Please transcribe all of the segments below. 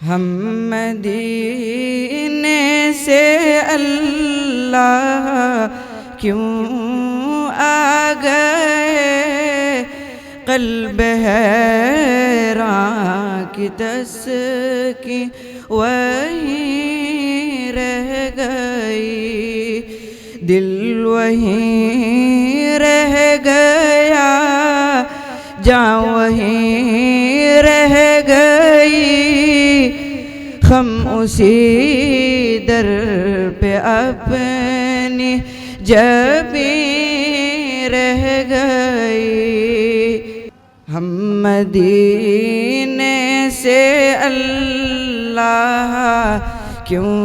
ہم مدینے سے اللہ کیوں آ گئے، قلب حیران کی تسکی وہیں رہ گئی، دل وہیں رہ گیا، جان وہیں رہ گئی، ہم اسی در پہ اپنی جبیں رہ گئی۔ ہم مدینے سے اللہ کیوں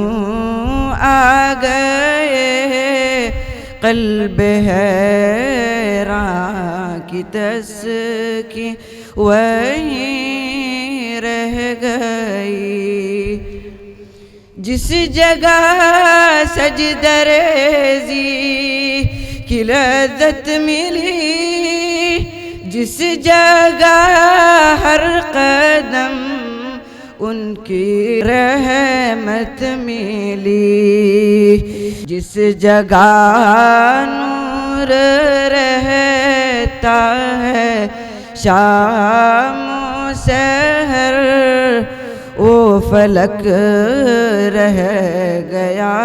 آ گئے، قلب حیران کی تسکی وہیں رہ گئی، جس جگہ سجدہ ریزی کی لذت ملی، جس جگہ ہر قدم ان کی رحمت ملی، جس جگہ نور رہتا ہے شام و سحر، وہ فلک رہ گیا،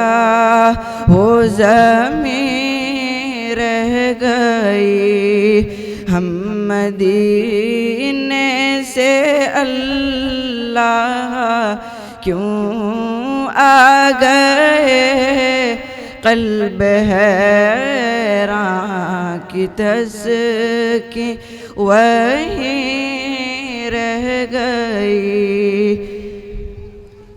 وہ زمین رہ گئی۔ ہم مدینے سے اللہ کیوں آ گئے، قلب حیران کی تسکی وہیں رہ گئی۔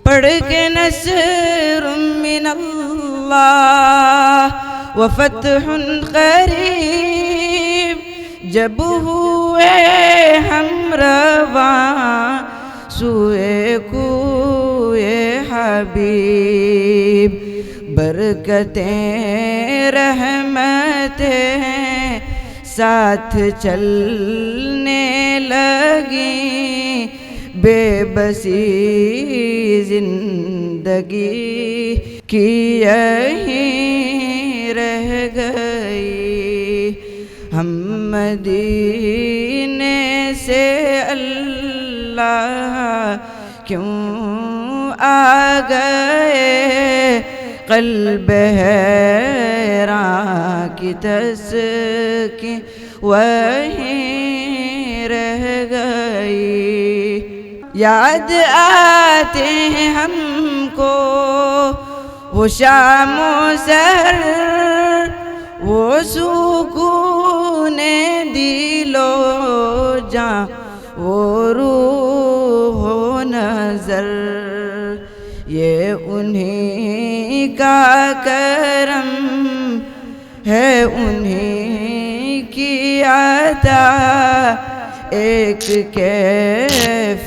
پڑھ کے نصر من اللہ وفتح قریب، جب ہوئے ہم رواں سوئے کوئے حبیب، برکتیں رحمتیں ساتھ چلنے لگیں، بے بسی زندگی کی یہیں رہ گئی۔ ہم مدینے سے اللہ کیوں آ گئے، قلب حیران کی تسکی وہیں رہ گئی۔ یاد آتے ہیں ہم کو وہ شام و سحر، وہ سکون دل و جاں، وہ روح و نظر، یہ انہی کا کرم ہے، انہی کی عطا، ایک کیفیت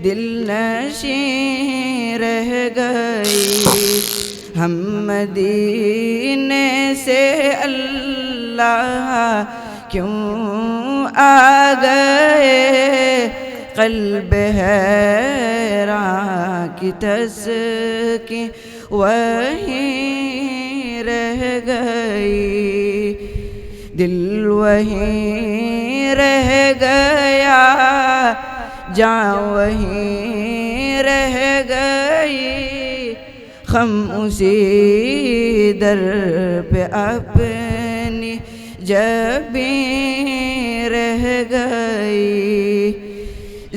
دل نشیں رہ گئی۔ ہم مدینے سے اللہ کیوں آ گئے، قلب حیران کی تسکی وہیں رہ گئی، دل وہیں رہ گیا، جان وہیں رہ گئی، ہم اسی در پہ اپنی جبیں رہ گئی،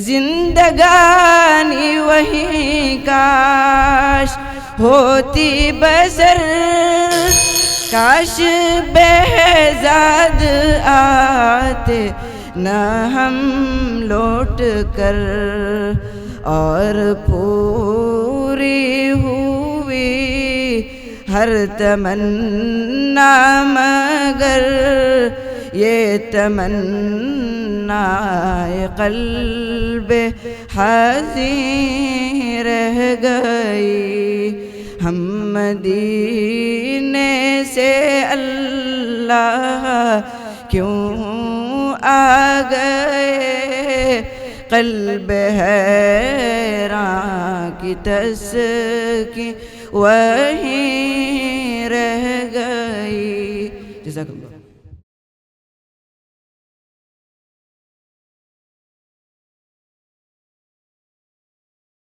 زندگانی وہیں کاش ہوتی بسر، کاش بہزاد آتے نہ ہم لوٹ کر، اور پوری ہوئی ہر تمنا مگر یہ تمنا قلب حزین رہ گئی۔ ہم مدینے سے اللہ کیوں آ گئے، قلب حیران کی تسکین وہیں رہ گئی. جزاک اللہ.